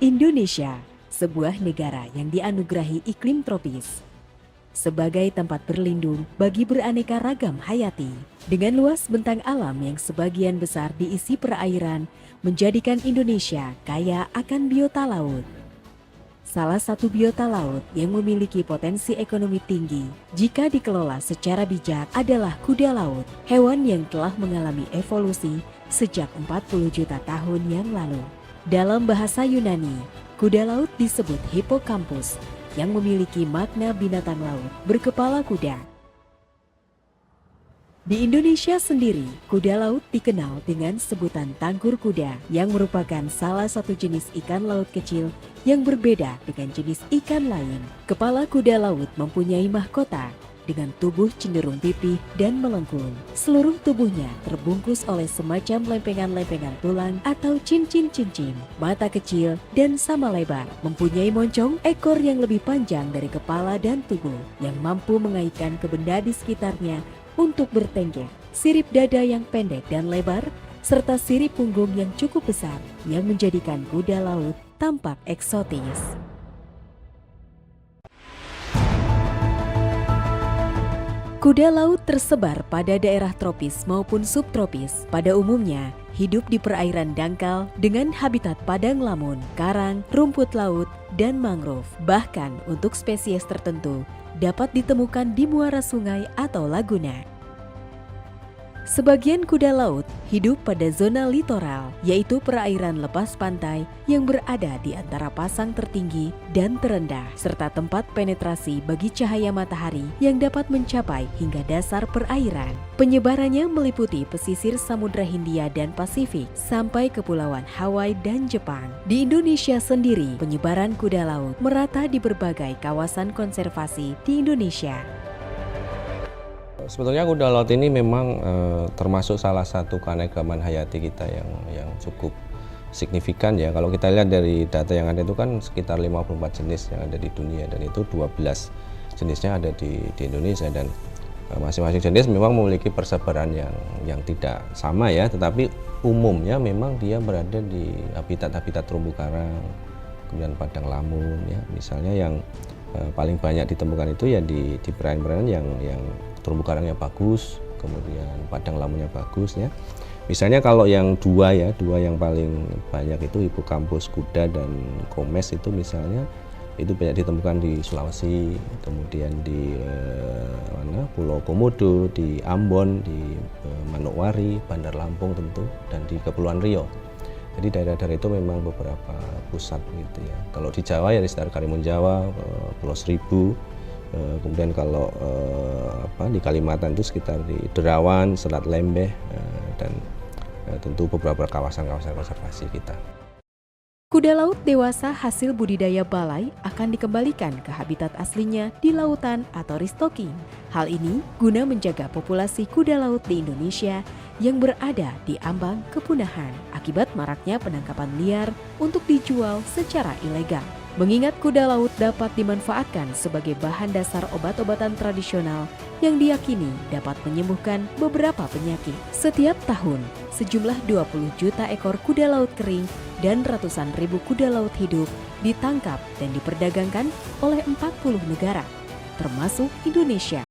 Indonesia, sebuah negara yang dianugerahi iklim tropis, sebagai tempat berlindung bagi beraneka ragam hayati. Dengan luas bentang alam yang sebagian besar diisi perairan, menjadikan Indonesia kaya akan biota laut. Salah satu biota laut yang memiliki potensi ekonomi tinggi jika dikelola secara bijak adalah kuda laut, hewan yang telah mengalami evolusi sejak 40 juta tahun yang lalu. Dalam bahasa Yunani, kuda laut disebut hippocampus yang memiliki makna binatang laut berkepala kuda. Di Indonesia sendiri, kuda laut dikenal dengan sebutan tangkur kuda yang merupakan salah satu jenis ikan laut kecil yang berbeda dengan jenis ikan lain. Kepala kuda laut mempunyai mahkota dengan tubuh cenderung pipih dan melengkung. Seluruh tubuhnya terbungkus oleh semacam lempengan-lempengan tulang atau cincin-cincin. Mata kecil dan sama lebar, mempunyai moncong, ekor yang lebih panjang dari kepala dan tubuh, yang mampu mengaitkan ke benda di sekitarnya untuk bertengger. Sirip dada yang pendek dan lebar, serta sirip punggung yang cukup besar yang menjadikan kuda laut tampak eksotis. Kuda laut tersebar pada daerah tropis maupun subtropis. Pada umumnya, hidup di perairan dangkal dengan habitat padang lamun, karang, rumput laut, dan mangrove. Bahkan untuk spesies tertentu dapat ditemukan di muara sungai atau laguna. Sebagian kuda laut hidup pada zona litoral, yaitu perairan lepas pantai yang berada di antara pasang tertinggi dan terendah, serta tempat penetrasi bagi cahaya matahari yang dapat mencapai hingga dasar perairan. Penyebarannya meliputi pesisir Samudra Hindia dan Pasifik sampai Kepulauan Hawaii dan Jepang. Di Indonesia sendiri, penyebaran kuda laut merata di berbagai kawasan konservasi di Indonesia. Sebetulnya kuda laut ini memang termasuk salah satu keanekaragaman hayati kita yang cukup signifikan ya. Kalau kita lihat dari data yang ada itu kan sekitar 54 jenis yang ada di dunia, dan itu 12 jenisnya ada di Indonesia, dan masing-masing jenis memang memiliki persebaran yang tidak sama ya, tetapi umumnya memang dia berada di habitat-habitat terumbu karang, kemudian padang lamun ya. Misalnya yang paling banyak ditemukan itu ya di perairan-perairan yang terumbu karangnya bagus, kemudian padang lamunnya bagus ya. Misalnya kalau yang dua yang paling banyak itu hippocampus kuda dan komes, itu misalnya itu banyak ditemukan di Sulawesi, kemudian di Pulau Komodo, di Ambon, di Manokwari, Bandar Lampung tentu, dan di Kepulauan Riau. Jadi daerah-daerah itu memang beberapa pusat gitu ya. Kalau di Jawa ya di sekitar Karimun Jawa, Pulau Seribu. Kemudian kalau di Kalimantan itu sekitar di Derawan, Selat Lembeh, dan tentu beberapa kawasan-kawasan konservasi kita. Kuda laut dewasa hasil budidaya balai akan dikembalikan ke habitat aslinya di lautan atau restocking. Hal ini guna menjaga populasi kuda laut di Indonesia yang berada di ambang kepunahan akibat maraknya penangkapan liar untuk dijual secara ilegal. Mengingat kuda laut dapat dimanfaatkan sebagai bahan dasar obat-obatan tradisional yang diyakini dapat menyembuhkan beberapa penyakit. Setiap tahun, sejumlah 20 juta ekor kuda laut kering dan ratusan ribu kuda laut hidup ditangkap dan diperdagangkan oleh 40 negara, termasuk Indonesia.